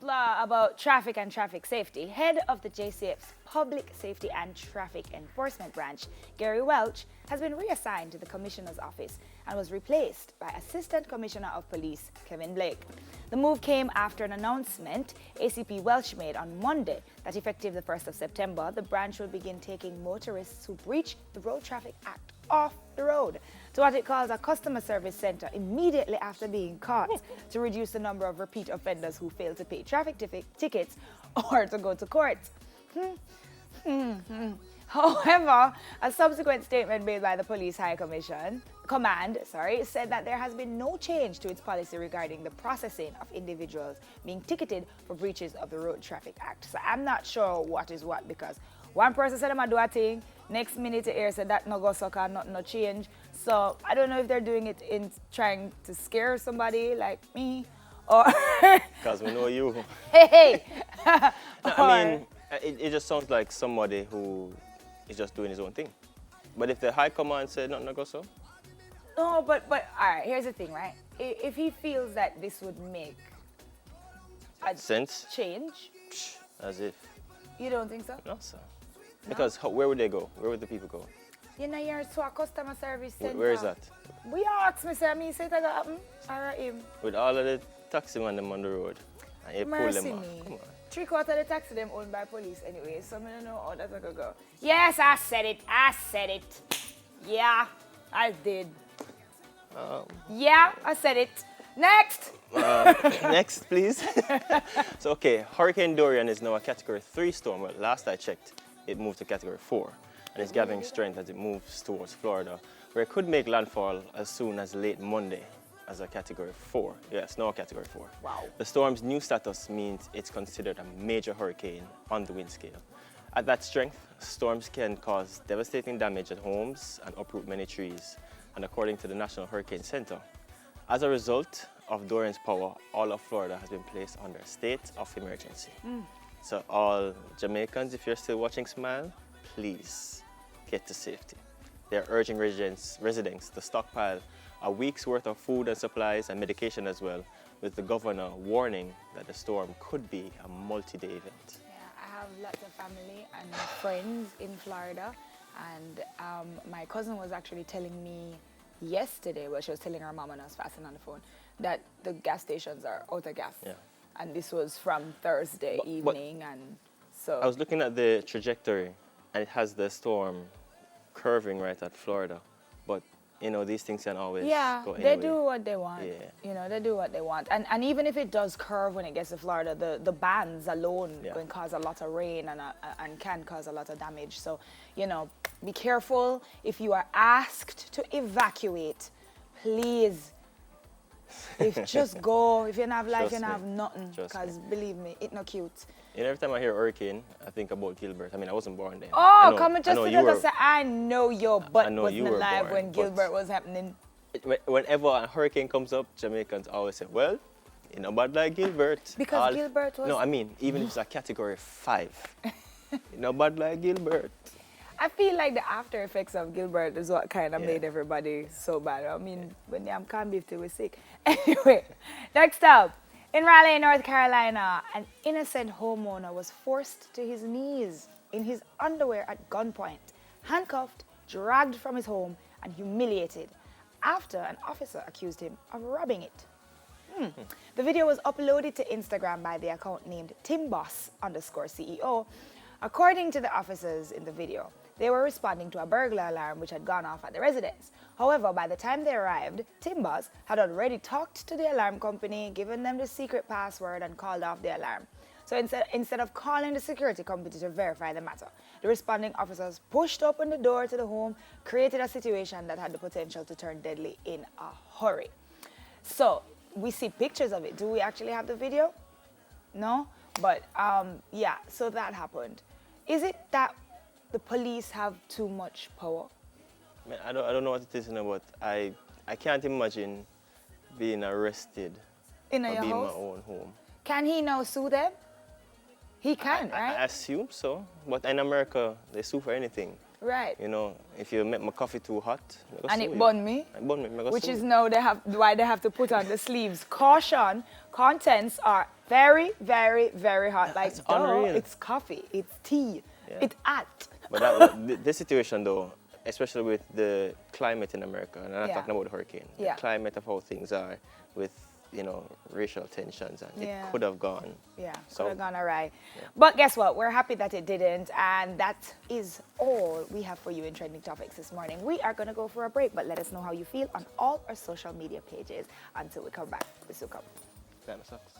Hoopla about traffic and traffic safety. Head of the JCF's Public Safety and Traffic Enforcement Branch, Gary Welch, has been reassigned to the Commissioner's office and was replaced by Assistant Commissioner of Police Kevin Blake. The move came after an announcement ACP Welch made on Monday that effective the 1st of September, the branch will begin taking motorists who breach the Road Traffic Act off the road to what it calls a customer service center immediately after being caught to reduce the number of repeat offenders who fail to pay traffic tickets or to go to court. However, a subsequent statement made by the Police High Command said that there has been no change to its policy regarding the processing of individuals being ticketed for breaches of the Road Traffic Act. So I'm not sure what is what, because one person said them do a thing, next minute the air said that no go sucker, nothing no change. So I don't know if they're doing it in trying to scare somebody like me, or because we know you. Hey. No, I mean, it just sounds like somebody who is just doing his own thing. But if the high command said nothing to go so? No, but all right, here's the thing, right? If he feels that this would make a sense change, as if. You don't think so? No, sir. Because where would they go? Where would the people go? You know, you're to a customer service center. Where is that? We asked me, say, me say it happen, or him. With all of the taxi man them on the road, and you pull them off. Me. Come on. 3/4 of the taxi them owned by police anyway, so I don't know how that's gonna go. Yes, I said it. Yeah, I did. Yeah, I said it. Next! Next, please. So, okay, Hurricane Dorian is now a Category 3 storm. Well, last I checked, it moved to Category 4. And it's gathering strength as it moves towards Florida, where it could make landfall as soon as late Monday as a Category 4. Yes, now a Category 4. Wow. The storm's new status means it's considered a major hurricane on the wind scale. At that strength, storms can cause devastating damage at homes and uproot many trees. And according to the National Hurricane Center, as a result of Dorian's power, all of Florida has been placed under a state of emergency. So all Jamaicans, if you're still watching Smile, please get to safety. They're urging residents to stockpile a week's worth of food and supplies and medication as well, with the governor warning that the storm could be a multi-day event. Yeah, I have lots of family and friends in Florida, and my cousin was actually telling me yesterday, well, she was telling her mom and I was fasting on the phone, that the gas stations are out of gas. Yeah. And this was from Thursday evening, and so... I was looking at the trajectory, and it has the storm curving right at Florida. But, you know, these things can always go anyway. They do what they want. Yeah. You know, they do what they want. And even if it does curve when it gets to Florida, the bands alone can cause a lot of rain and can cause a lot of damage. So, you know, be careful. If you are asked to evacuate, please, just go. If you don't have life, you don't have nothing. Because believe me, it's not cute. You know, every time I hear hurricane, I think about Gilbert. I mean, I wasn't born then. Oh, come and just say, I know your butt wasn't alive when Gilbert was happening. Whenever a hurricane comes up, Jamaicans always say, well, you know, bad like Gilbert. Because Gilbert was... No, I mean, even if it's a Category 5, you know, bad like Gilbert. I feel like the after effects of Gilbert is what kind of made everybody so bad. I mean, when they can't beef, they were sick. Anyway, next up. In Raleigh, North Carolina, an innocent homeowner was forced to his knees in his underwear at gunpoint, handcuffed, dragged from his home, and humiliated after an officer accused him of robbing it. The video was uploaded to Instagram by the account named timboss_CEO. According to the officers in the video, they were responding to a burglar alarm which had gone off at the residence. However, by the time they arrived, Timboss had already talked to the alarm company, given them the secret password, and called off the alarm. So instead of calling the security company to verify the matter, the responding officers pushed open the door to the home, created a situation that had the potential to turn deadly in a hurry. So we see pictures of it. Do we actually have the video? No? But yeah, so that happened. Is it that the police have too much power? Man, I don't know what it is, you know, but I can't imagine being arrested in or your being in house? my own home. Can he now sue them? He can, right? I assume so, but in America, they sue for anything. Right. You know, if you make my coffee too hot, and it burn me, which is now why they have to put on the sleeves. Caution, contents are Very, very, very hot. Like, It's unreal. it's coffee, it's tea, Yeah. it's hot. But this situation, though, especially with the climate in America, and I'm not Yeah. talking about the hurricane, Yeah. the climate of how things are with, you know, racial tensions, and Yeah. it could have gone. Yeah, So- could have gone awry. But guess what? We're happy that it didn't, and that is all we have for you in Trending Topics this morning. We are going to go for a break, but let us know how you feel on all our social media pages. Until we come back, this will come. That sucks.